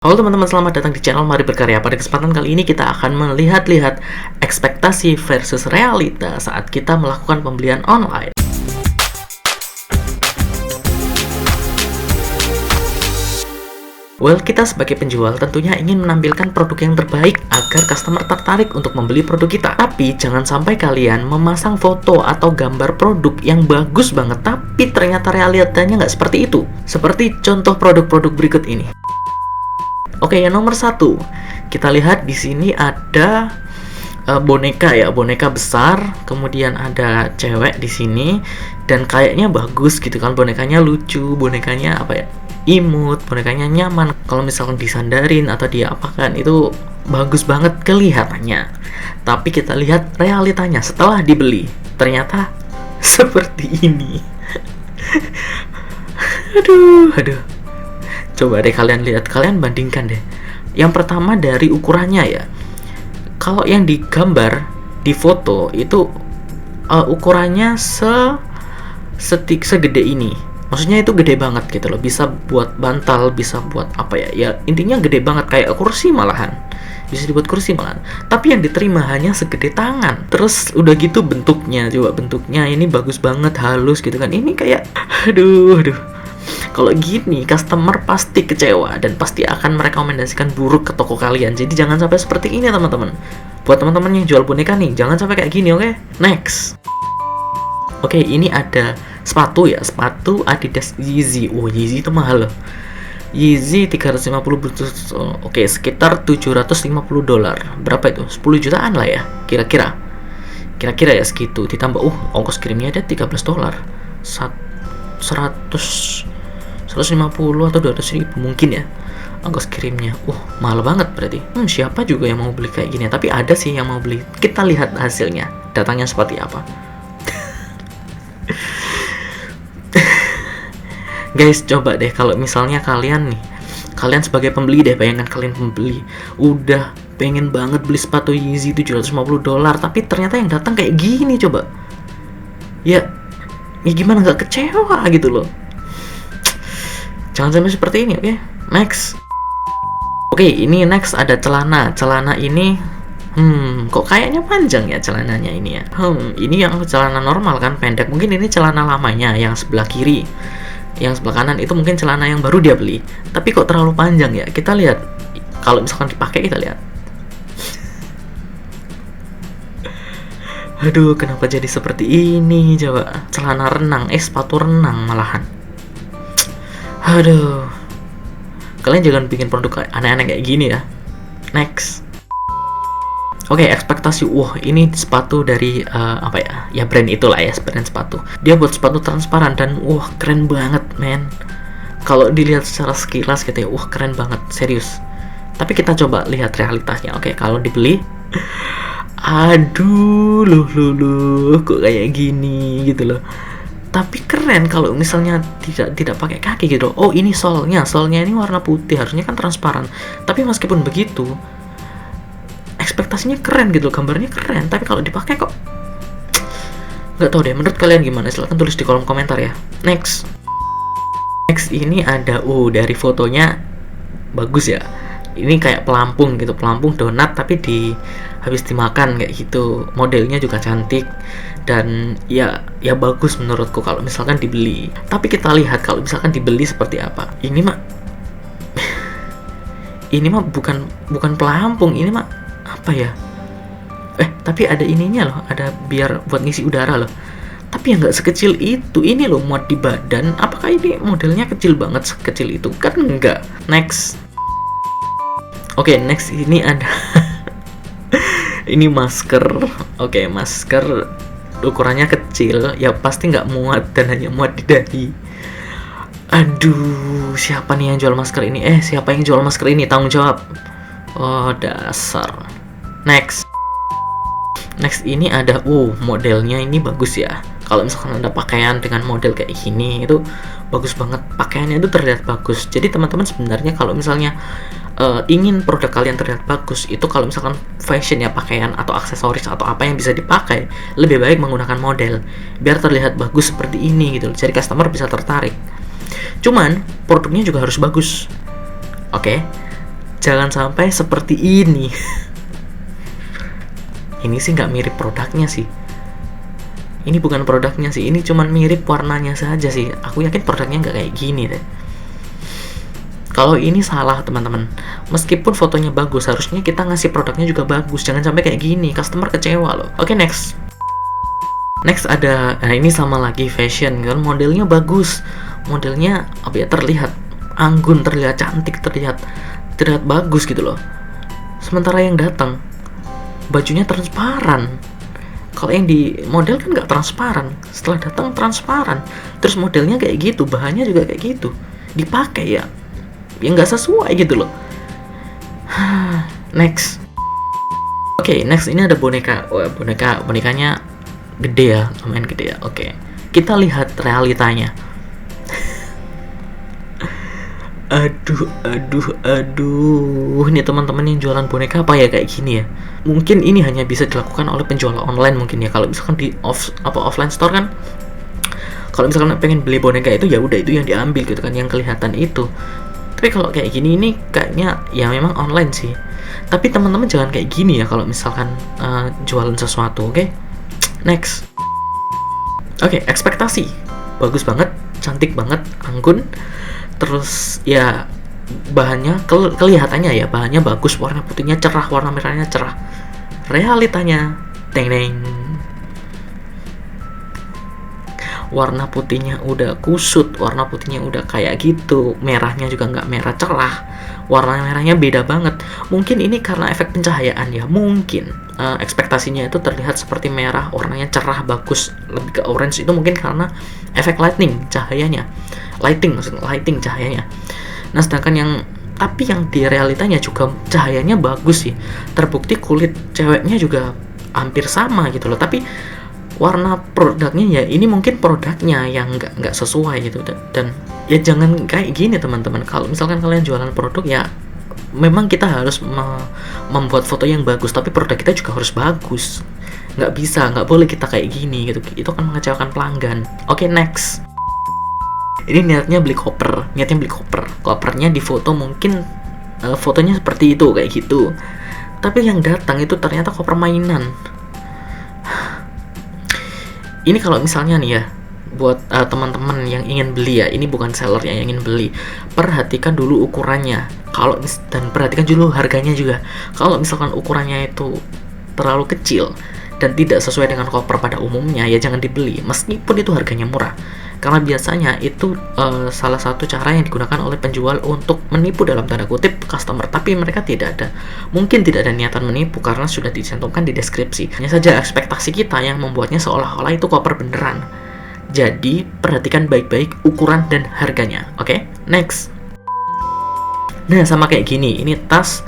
Halo teman-teman, selamat datang di channel Mari Berkarya. Pada kesempatan kali ini kita akan melihat ekspektasi versus realita saat kita melakukan pembelian online. Well, kita sebagai penjual tentunya ingin menampilkan produk yang terbaik agar customer tertarik untuk membeli produk kita. Tapi jangan sampai kalian memasang foto atau gambar produk yang bagus banget, tapi ternyata realitanya nggak seperti itu. Seperti contoh produk-produk berikut ini. Oke, yang nomor satu, kita lihat di sini ada boneka ya, boneka besar, kemudian ada cewek di sini dan kayaknya bagus gitu kan, bonekanya lucu, bonekanya apa ya, imut, bonekanya nyaman. Kalau misalkan disandarin atau diapakan itu bagus banget kelihatannya. Tapi kita lihat realitanya setelah dibeli, ternyata seperti ini. Aduh. Coba deh kalian lihat, kalian bandingkan deh. Yang pertama dari ukurannya ya. Kalau yang digambar di foto itu ukurannya segede ini. Maksudnya itu gede banget gitu loh. Bisa buat bantal, bisa buat apa ya? Ya intinya gede banget kayak kursi malahan. Bisa dibuat kursi malahan. Tapi yang diterima hanya segede tangan. Terus udah gitu bentuknya, coba bentuknya ini bagus banget, halus gitu kan. Ini kayak aduh. Kalau gini, customer pasti kecewa dan pasti akan merekomendasikan buruk ke toko kalian. Jadi jangan sampai seperti ini teman-teman. Buat teman-teman yang jual boneka nih, jangan sampai kayak gini, oke? Next. Oke, ini ada sepatu ya, sepatu Adidas Yeezy. Oh, Yeezy itu mahal loh. Yeezy 350 oke, sekitar $750. Berapa itu? 10 jutaan lah ya, kira-kira. Kira-kira ya segitu. Ditambah ongkos kirimnya ada $13. 150 atau 200 ribu mungkin ya ongkos kirimnya. Mahal banget berarti. Siapa juga yang mau beli kayak gini? Tapi ada sih yang mau beli. Kita lihat hasilnya, datangnya seperti apa. Guys, coba deh kalau misalnya kalian sebagai pembeli deh, bayangkan kalian pembeli udah pengen banget beli sepatu Yeezy $750, tapi ternyata yang datang kayak gini. Coba ya gimana nggak kecewa gitu loh. Jangan sampai seperti ini, oke? Next. Oke, ini next ada celana. Celana ini kok kayaknya panjang ya celananya ini ya. Ini yang celana normal kan, pendek. Mungkin ini celana lamanya yang sebelah kiri. Yang sebelah kanan itu mungkin celana yang baru dia beli. Tapi kok terlalu panjang ya? Kita lihat. Kalau misalkan dipakai, kita lihat. Aduh, kenapa jadi seperti ini coba? Celana renang, sepatu renang malahan. Aduh. Kalian jangan bikin produk aneh-aneh kayak gini ya. Next. Oke, ekspektasi. Ini sepatu dari apa ya? Ya brand itulah ya, brand sepatu. Dia buat sepatu transparan dan keren banget, men. Kalau dilihat secara sekilas gitu ya, keren banget, serius. Tapi kita coba lihat realitasnya. Oke, kalau dibeli, aduh, loh, kok kayak gini gitu loh. Tapi keren kalau misalnya tidak pakai kaki gitu. Ini solnya ini warna putih, harusnya kan transparan. Tapi meskipun begitu, ekspektasinya keren gitu, gambarnya keren. Tapi kalau dipakai kok nggak tahu deh. Menurut kalian gimana? Silahkan tulis di kolom komentar ya. Next ini ada dari fotonya bagus ya. Ini kayak pelampung gitu, pelampung donat tapi habis dimakan kayak gitu. Modelnya juga cantik dan ya bagus menurutku kalau misalkan dibeli. Tapi kita lihat kalau misalkan dibeli seperti apa. Ini mah bukan pelampung, ini mah apa ya? Tapi ada ininya loh, ada biar buat ngisi udara loh. Tapi yang nggak sekecil itu. Ini loh muat di badan. Apakah ini modelnya kecil banget sekecil itu? Kan enggak. Next. Oke, next ini ada ini masker. Oke, masker ukurannya kecil, ya pasti nggak muat dan hanya muat di dahi. Aduh, siapa nih yang jual masker ini? Siapa yang jual masker ini? Tanggung jawab. Dasar. Next ini ada modelnya ini bagus ya. Kalau misalkan ada pakaian dengan model kayak gini itu bagus banget. Pakaiannya itu terlihat bagus. Jadi teman-teman sebenarnya kalau misalnya ingin produk kalian terlihat bagus, itu kalau misalkan fashion ya, pakaian atau aksesoris atau apa yang bisa dipakai, lebih baik menggunakan model biar terlihat bagus seperti ini gitu. Jadi customer bisa tertarik. Cuman produknya juga harus bagus. Oke. Jangan sampai seperti ini. Ini sih nggak mirip produknya sih. Ini bukan produknya sih, ini cuman mirip warnanya saja sih. Aku yakin produknya nggak kayak gini deh. Kalau ini salah teman-teman. Meskipun fotonya bagus, harusnya kita ngasih produknya juga bagus. Jangan sampai kayak gini, customer kecewa loh. Oke, next. Next ada, nah ini sama lagi fashion kan, modelnya bagus. Modelnya apa ya, terlihat anggun, terlihat cantik, terlihat bagus gitu loh. Sementara yang datang bajunya transparan. Kalau yang di model kan nggak transparan, setelah datang transparan. Terus modelnya kayak gitu, bahannya juga kayak gitu, dipakai ya nggak sesuai gitu loh. Next. Oke, next ini ada boneka. Wah, bonekanya gede ya, lumayan gede ya. Oke, kita lihat realitanya. Aduh, ini teman-teman yang jualan boneka apa ya kayak gini ya? Mungkin ini hanya bisa dilakukan oleh penjual online mungkin ya. Kalau misalkan di offline store kan, kalau misalkan pengen beli boneka itu ya udah itu yang diambil gitu kan, yang kelihatan itu. Tapi kalau kayak gini ini kayaknya ya memang online sih. Tapi teman-teman jangan kayak gini ya kalau misalkan jualan sesuatu, oke? Next. Oke, ekspektasi bagus banget, cantik banget, anggun. Terus ya bahannya kelihatannya ya bahannya bagus, warna putihnya cerah, warna merahnya cerah. Realitanya teng. Warna putihnya udah kusut, warna putihnya udah kayak gitu, merahnya juga nggak merah cerah, warna merahnya beda banget. Mungkin ini karena efek pencahayaan ya, mungkin ekspektasinya itu terlihat seperti merah, warnanya cerah bagus, lebih ke orange, itu mungkin karena efek lighting cahayanya, lighting cahayanya. Nah sedangkan tapi yang di realitanya juga cahayanya bagus sih, terbukti kulit ceweknya juga hampir sama gitu loh, tapi warna produknya ya ini mungkin produknya yang nggak sesuai gitu. Dan ya jangan kayak gini teman-teman. Kalau misalkan kalian jualan produk ya memang kita harus membuat foto yang bagus, tapi produk kita juga harus bagus. Nggak boleh kita kayak gini gitu, itu akan mengecewakan pelanggan. Oke, next. Ini niatnya beli koper, kopernya di foto mungkin fotonya seperti itu kayak gitu, tapi yang datang itu ternyata koper mainan. Ini kalau misalnya nih ya, buat teman-teman yang ingin beli ya, ini bukan seller yang ingin beli, perhatikan dulu ukurannya. Dan perhatikan dulu harganya juga. Kalau misalkan ukurannya itu terlalu kecil dan tidak sesuai dengan koper pada umumnya, ya jangan dibeli meskipun itu harganya murah. Karena biasanya itu salah satu cara yang digunakan oleh penjual untuk menipu dalam tanda kutip customer, tapi mereka mungkin tidak ada niatan menipu karena sudah dicantumkan di deskripsi. Hanya saja ekspektasi kita yang membuatnya seolah-olah itu koper beneran. Jadi perhatikan baik-baik ukuran dan harganya. Oke, next. Nah sama kayak gini, ini tas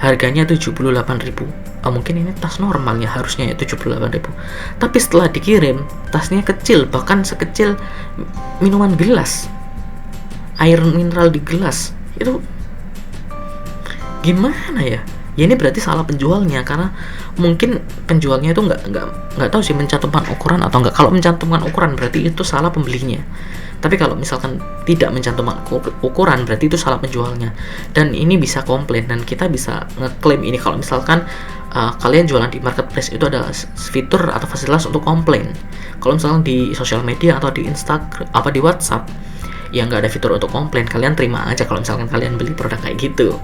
harganya 78.000. Mungkin ini tas normalnya harusnya ya 78.000. Tapi setelah dikirim, tasnya kecil, bahkan sekecil minuman gelas, air mineral di gelas. Itu gimana ya? Ya ini berarti salah penjualnya, karena mungkin penjualnya itu nggak tahu sih mencantumkan ukuran atau nggak. Kalau mencantumkan ukuran berarti itu salah pembelinya. Tapi kalau misalkan tidak mencantumkan ukuran berarti itu salah penjualnya. Dan ini bisa komplain dan kita bisa ngeklaim ini kalau misalkan kalian jualan di marketplace itu ada fitur atau fasilitas untuk komplain. Kalau misalkan di sosial media atau di Instagram di WhatsApp ya nggak ada fitur untuk komplain, kalian terima aja kalau misalkan kalian beli produk kayak gitu.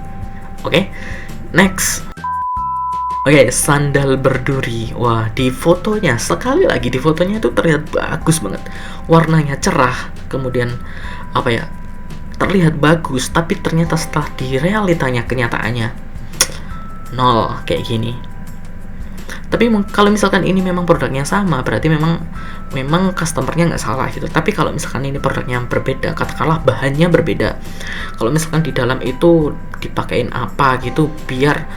Oke, next. Oke, sandal berduri. Wah, di fotonya sekali lagi di fotonya itu terlihat bagus banget. Warnanya cerah, kemudian terlihat bagus, tapi ternyata setelah di realitanya, kenyataannya nol kayak gini. Tapi kalau misalkan ini memang produknya sama, berarti memang customernya nggak salah gitu. Tapi kalau misalkan ini produknya berbeda, katakanlah bahannya berbeda, kalau misalkan di dalam itu dipakein apa gitu biar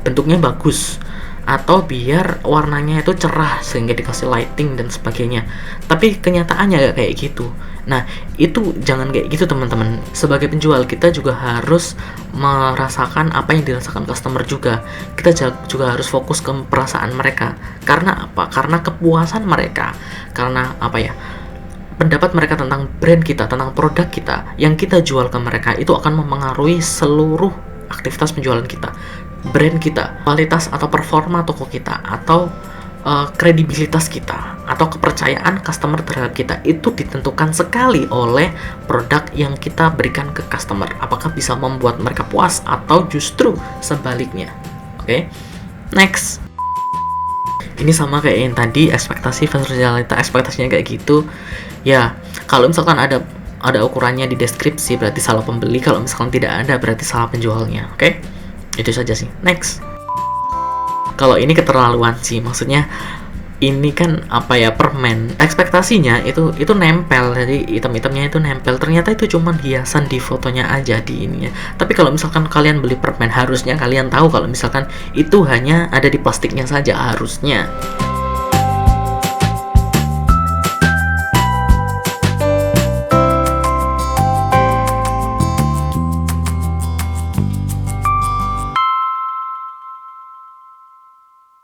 bentuknya bagus, atau biar warnanya itu cerah sehingga dikasih lighting dan sebagainya, tapi kenyataannya nggak kayak gitu. Nah itu jangan kayak gitu teman-teman. Sebagai penjual kita juga harus merasakan apa yang dirasakan customer juga. Kita juga harus fokus ke perasaan mereka. Karena apa? Karena kepuasan mereka, karena pendapat mereka tentang brand kita, tentang produk kita yang kita jual ke mereka, itu akan mempengaruhi seluruh aktivitas penjualan kita, brand kita, kualitas atau performa toko kita, atau kredibilitas kita atau kepercayaan customer terhadap kita itu ditentukan sekali oleh produk yang kita berikan ke customer. Apakah bisa membuat mereka puas atau justru sebaliknya. Oke. Next. Ini sama kayak yang tadi, ekspektasi versus realita. Ekspektasinya kayak gitu. Ya, kalau misalkan ada ukurannya di deskripsi berarti salah pembeli, kalau misalkan tidak ada berarti salah penjualnya. Oke? Itu saja sih. Next. Kalau ini keterlaluan sih, maksudnya ini kan permen, ekspektasinya itu nempel, jadi item-itemnya itu nempel, ternyata itu cuma hiasan di fotonya aja di ininya. Tapi kalau misalkan kalian beli permen, harusnya kalian tahu kalau misalkan itu hanya ada di plastiknya saja, harusnya.